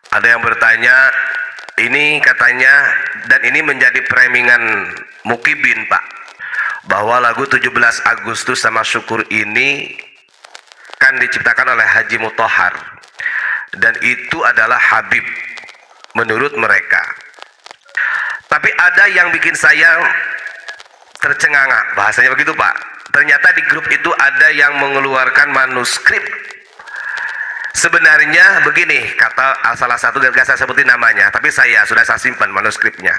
Ada yang bertanya, ini katanya, dan ini menjadi premingan Mukibin Pak, bahwa lagu 17 Agustus sama Syukur ini kan diciptakan oleh Haji Mutahar, dan itu adalah Habib menurut mereka. Tapi ada yang bikin saya tercengangak, bahasanya begitu Pak. Ternyata di grup itu ada yang mengeluarkan manuskrip. Sebenarnya begini, kata salah satu, gak saya sebutin namanya, tapi sudah saya simpan manuskripnya.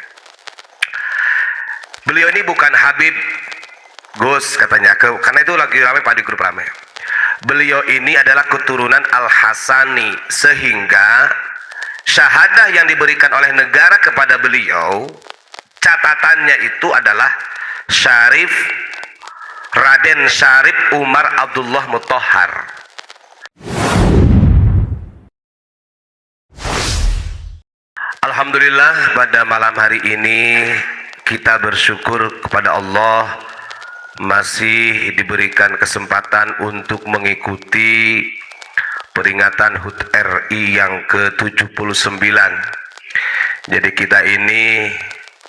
Beliau ini bukan Habib Gus katanya, karena itu lagi ramai Pak di grup ramai. Beliau ini adalah keturunan Al-Hasani, sehingga syahadah yang diberikan oleh negara kepada beliau, catatannya itu adalah Syarif Raden Syarif Umar Abdullah Mutahar. Alhamdulillah, pada malam hari ini kita bersyukur kepada Allah masih diberikan kesempatan untuk mengikuti peringatan HUT RI yang ke-79. Jadi kita ini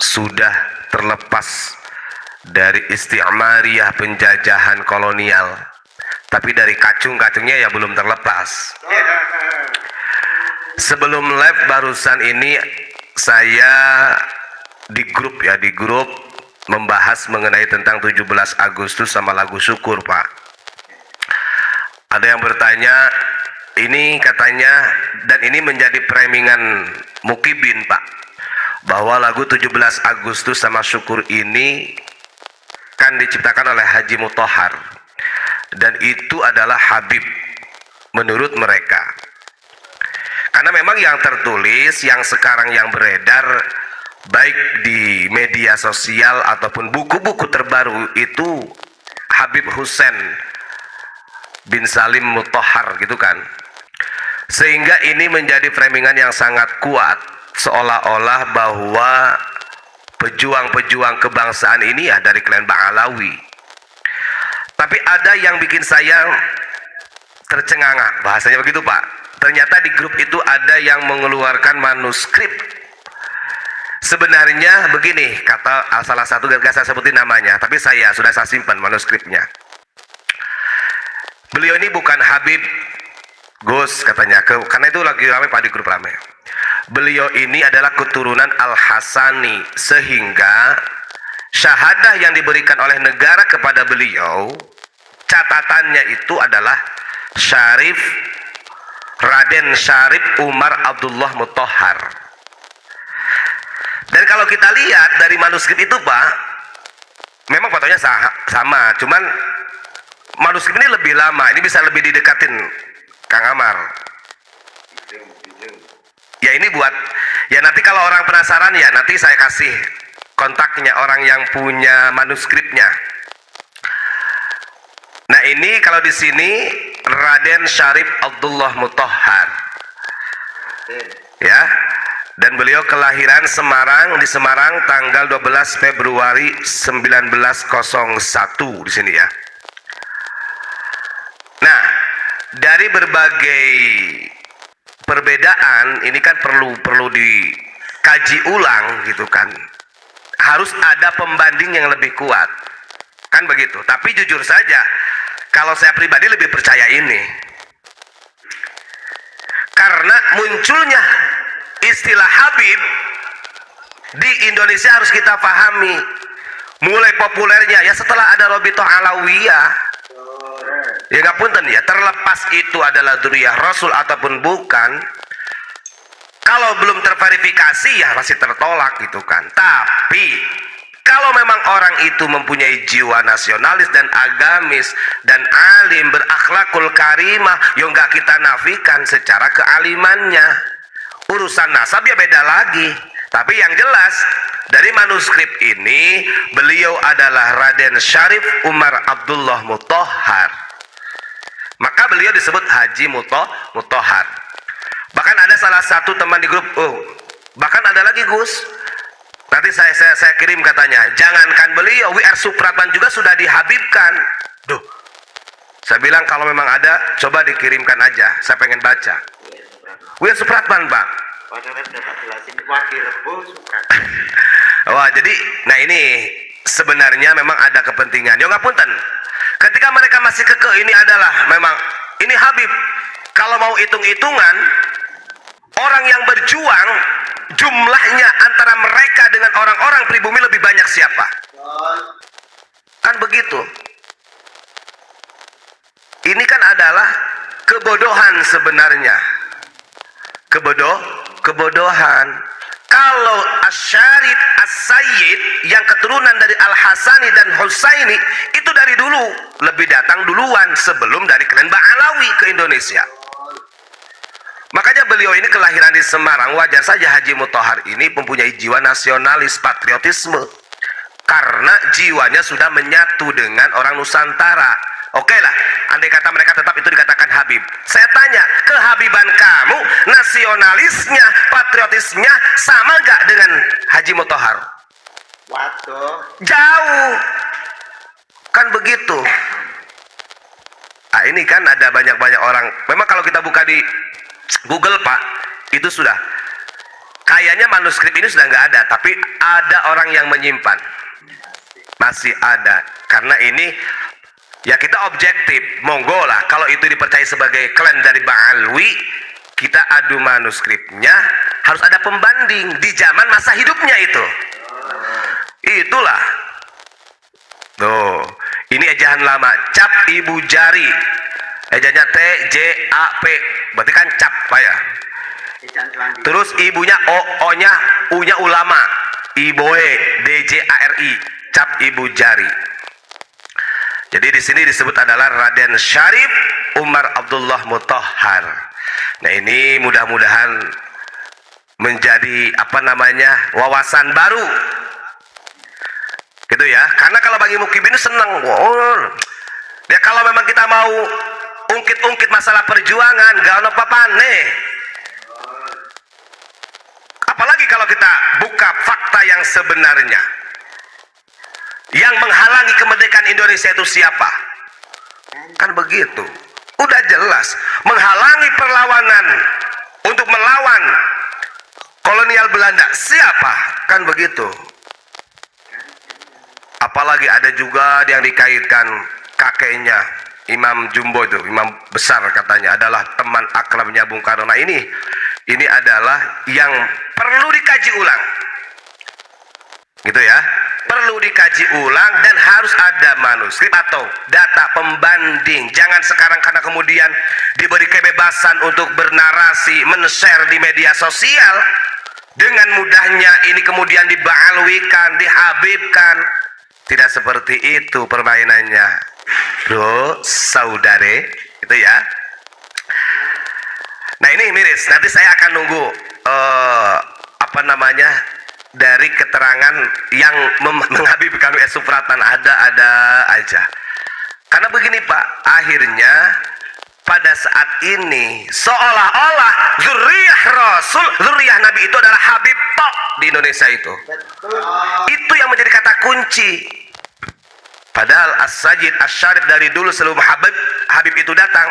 sudah terlepas dari isti'mariyah, penjajahan kolonial, tapi dari kacung-kacungnya ya belum terlepas. Sebelum live barusan ini saya di grup membahas mengenai tentang 17 Agustus sama lagu Syukur Pak. Ada yang bertanya, ini katanya, dan ini menjadi premingan Mukibin Pak, bahwa lagu 17 Agustus sama Syukur ini kan diciptakan oleh Haji Mutahar, dan itu adalah Habib menurut mereka. Karena memang yang tertulis, yang sekarang yang beredar baik di media sosial ataupun buku-buku terbaru itu Habib Hussein bin Salim Mutahar gitu kan. Sehingga ini menjadi framingan yang sangat kuat, seolah-olah bahwa pejuang-pejuang kebangsaan ini ya dari klan Ba'alawi. Tapi ada yang bikin saya tercengangak, bahasanya begitu Pak. Ternyata di grup itu ada yang mengeluarkan manuskrip. Sebenarnya begini, kata salah satu, gak saya sebutin namanya, tapi sudah saya simpan manuskripnya. Beliau ini bukan Habib Gus katanya, karena itu lagi ramai Pak di grup ramai. Beliau ini adalah keturunan Al-Hasani, sehingga syahadah yang diberikan oleh negara kepada beliau, catatannya itu adalah Syarif Raden Syarif Umar Abdullah Mutahar. Dan kalau kita lihat dari manuskrip itu Pak, memang fotonya sama, cuman manuskrip ini lebih lama, ini bisa lebih didekatin Kang Amar. Ya ini buat, ya nanti kalau orang penasaran ya nanti saya kasih kontaknya orang yang punya manuskripnya. Nah ini kalau di sini Raden Syarif Abdullah Mutahar, ya, dan beliau kelahiran di Semarang tanggal 12 Februari 1901 di sini ya. Nah, dari berbagai perbedaan ini kan perlu dikaji ulang gitu kan. Harus ada pembanding yang lebih kuat. Kan begitu. Tapi jujur saja, kalau saya pribadi lebih percaya ini. Karena munculnya istilah Habib di Indonesia harus kita pahami. Mulai populernya ya setelah ada Robitoh Alawiyah. Ya nggak punten ya, terlepas itu adalah dzurriyyah Rasul ataupun bukan, kalau belum terverifikasi ya masih tertolak gitu kan. Tapi kalau memang orang itu mempunyai jiwa nasionalis dan agamis dan alim, berakhlakul karimah, ya nggak kita nafikan secara kealimannya. Urusan nasab ya beda lagi. Tapi yang jelas dari manuskrip ini beliau adalah Raden Syarif Umar Abdullah Mutahar. Maka beliau disebut Haji Mutahar. Bahkan ada salah satu teman di grup, bahkan ada lagi Gus. Nanti saya kirim katanya, jangankan beliau, W.R. Supratman juga sudah dihabibkan. Duh, saya bilang kalau memang ada, coba dikirimkan aja, saya pengen baca. W.R. Supratman Pak, Padahal udah tak jelasin wakil Rebo suka. Wah, jadi, nah ini sebenarnya memang ada kepentingan. Yo ngapunten. Ketika mereka masih keke, ini adalah memang ini Habib. Kalau mau hitung-hitungan, orang yang berjuang jumlahnya antara mereka dengan orang-orang pribumi lebih banyak siapa? Kan begitu. Ini kan adalah kebodohan sebenarnya. Kebodohan. Kalau Asy-Syarif As-Sayyid yang keturunan dari Al-Hasani dan Husaini itu dari dulu lebih datang duluan sebelum dari klan Ba'alawi ke Indonesia. Makanya beliau ini kelahiran di Semarang. Wajar saja Haji Mutahar ini mempunyai jiwa nasionalis patriotisme karena jiwanya sudah menyatu dengan orang Nusantara. Oke lah, andai kata mereka tetap itu dikatakan Habib. Saya tanya, kehabiban kamu, nasionalisnya, patriotisnya sama gak dengan Haji Mutahar? Waduh. Jauh. Kan begitu. Nah, ini kan ada banyak-banyak orang. Memang kalau kita buka di Google Pak, itu sudah. Kayaknya manuskrip ini sudah nggak ada, tapi ada orang yang menyimpan. Masih ada. Karena ini ya kita objektif, monggo lah. Kalau itu dipercaya sebagai klan dari Ba'alwi, kita adu manuskripnya, harus ada pembanding di zaman masa hidupnya itu. Itulah. Tuh, ini ejahan lama, Cap Ibu Jari. Ejanya T J A P, berarti kan Cap Pak ya. Terus ibunya O-nya, U-nya ulama, Iboe, D-J-A-R-I, Cap Ibu Jari. Jadi di sini disebut adalah Raden Syarif Umar Abdullah Mutahhar. Nah ini mudah-mudahan menjadi wawasan baru, gitu ya. Karena kalau bagi Mukibin seneng, ya kalau memang kita mau ungkit-ungkit masalah perjuangan, gak ada apa-apa nih. Apalagi kalau kita buka fakta yang sebenarnya. Yang menghalangi kemerdekaan Indonesia itu siapa? Kan begitu. Udah jelas. Menghalangi perlawanan untuk melawan kolonial Belanda. Siapa? Kan begitu. Apalagi ada juga yang dikaitkan kakeknya Imam Jumbo itu, imam besar katanya, adalah teman akrabnya Bung Karno. Nah ini adalah yang perlu dikaji ulang. Gitu ya. Perlu dikaji ulang dan harus ada manuskrip atau data pembanding. Jangan sekarang karena kemudian diberi kebebasan untuk bernarasi, men-share di media sosial, dengan mudahnya ini kemudian diba'alwikan, dihabibkan. Tidak seperti itu permainannya, bro, saudare, itu ya. Nah ini miris, nanti saya akan nunggu dari keterangan yang menghabibkan W.S. Supratan, ada aja. Karena begini Pak, akhirnya pada saat ini seolah-olah zuriyah Rasul, zuriyah Nabi itu adalah Habib tok di Indonesia itu. Itu yang menjadi kata kunci. Padahal As-Sajid Asy-Syarif dari dulu sebelum Habib itu datang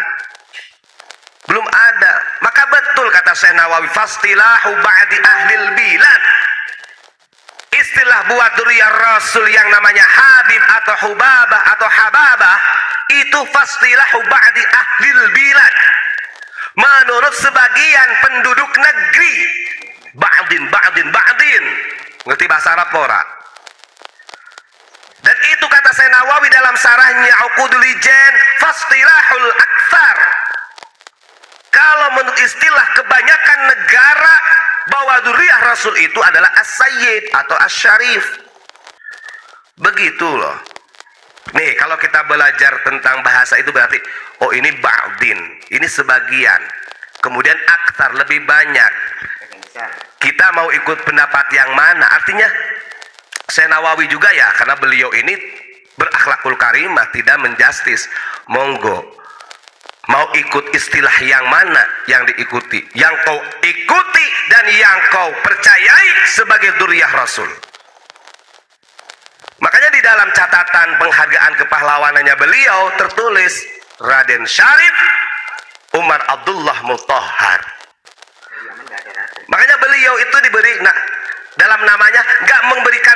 belum ada. Maka betul kata Syekh Nawawi, fastilahu ba'di ahlil bilad. Istilah buat zuriyah Rasul yang namanya Habib atau Hubabah atau Hababah itu fastilahu ba'di ahlil bilad. Menurut sebagian penduduk negeri. Ba'din. Ngerti bahasa Arab ora? Dan itu kata Syekh Nawawi dalam sarahnya Uqudul Ijan, fastilahul aktsar. Kalau menurut istilah kebanyakan negara bahwa dzurriyyah Rasul itu adalah as-sayyid atau as-syarif. Begitu loh. Nih, kalau kita belajar tentang bahasa itu berarti oh ini ba'din, ini sebagian. Kemudian aktsar, lebih banyak. Kita mau ikut pendapat yang mana? Artinya Syekh Nawawi juga ya, karena beliau ini berakhlakul karimah, tidak menjustis. Monggo, mau ikut istilah yang mana yang diikuti, yang kau ikuti dan yang kau percayai sebagai dzurriyyah Rasul. Makanya di dalam catatan penghargaan kepahlawanannya beliau tertulis Raden Syarif Umar Abdullah Mutahhar. Makanya beliau itu diberi dalam namanya nggak memberikan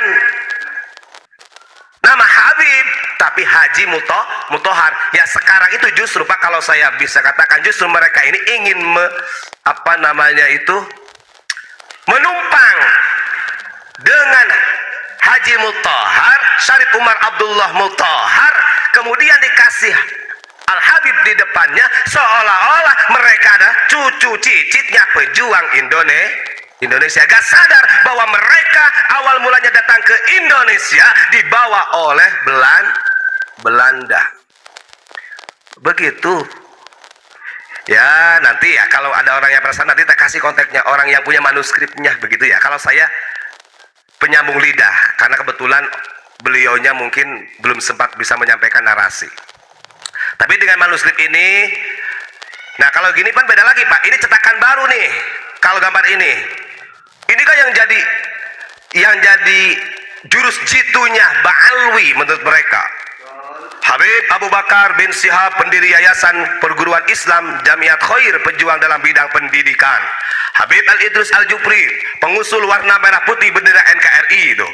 nama Habib, tapi Haji Muthohar. Ya sekarang itu justru Pak, kalau saya bisa katakan justru mereka ini ingin menumpang dengan Haji Muthohar, Syarif Umar Abdullah Muthohar, kemudian dikasih Al Habib di depannya, seolah-olah mereka adalah cucu cicitnya pejuang Indonesia. Gak sadar bahwa mereka awal mulanya datang ke Indonesia dibawa oleh Belanda. Begitu. Ya nanti ya kalau ada orang yang perasaan nanti kita kasih kontaknya orang yang punya manuskripnya, begitu ya. Kalau saya penyambung lidah karena kebetulan beliaunya mungkin belum sempat bisa menyampaikan narasi. Tapi dengan manuskrip ini, nah kalau gini kan beda lagi Pak. Ini cetakan baru nih. Kalau gambar ini kan yang jadi jurus jitunya Ba'alwi menurut mereka. Habib Abu Bakar bin Syihab, pendiri Yayasan Perguruan Islam Jamiat Khair, pejuang dalam bidang pendidikan. Habib Al-Idrus Al-Jupri, pengusul warna merah putih bendera NKRI itu.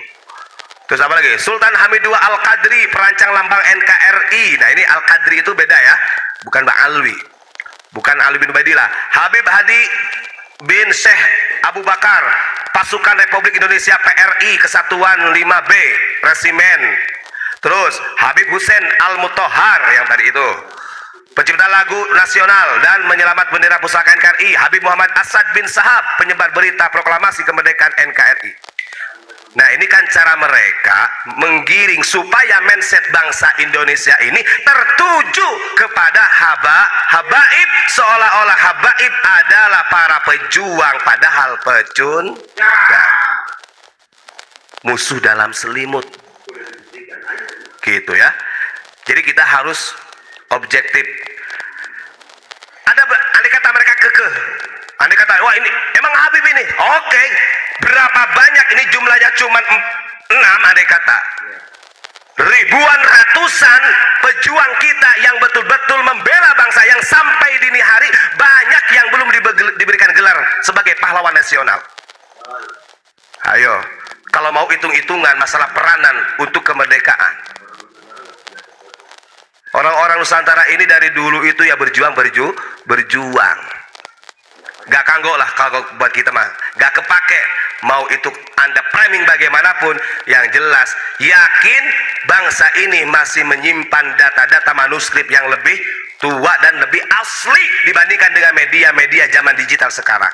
Terus apa lagi? Sultan Hamidullah Al-Qadri, perancang lambang NKRI. Nah ini Al-Qadri itu beda ya, bukan Ba'alwi, bukan Ali bin Ubaidillah. Habib Hadi bin Syekh Abu Bakar, pasukan Republik Indonesia PRI, Kesatuan 5B Resimen. Terus Habib Hussein Al-Muthohar yang tadi itu, pencipta lagu nasional dan menyelamat bendera pusaka NKRI. Habib Muhammad Asad bin Sahab, penyebar berita proklamasi kemerdekaan NKRI. Nah ini kan cara mereka menggiring supaya mindset bangsa Indonesia ini tertuju kepada habaib, seolah-olah habaib adalah para pejuang, padahal musuh dalam selimut, gitu ya. Jadi kita harus objektif. Andai kata mereka kekeh, andai kata wah ini emang Habib ini, oke. Berapa banyak ini jumlahnya cuma 6, andai kata ribuan ratusan pejuang kita yang betul-betul membela bangsa, yang sampai dini hari banyak yang belum diberikan gelar sebagai pahlawan nasional. Ayo, kalau mau hitung-hitungan masalah peranan untuk kemerdekaan, orang-orang Nusantara ini dari dulu itu ya berjuang. Gak kanggo lah kalau buat kita mah, gak kepake. Mau itu Anda framing bagaimanapun, yang jelas yakin bangsa ini masih menyimpan data-data manuskrip yang lebih tua dan lebih asli dibandingkan dengan media-media zaman digital sekarang.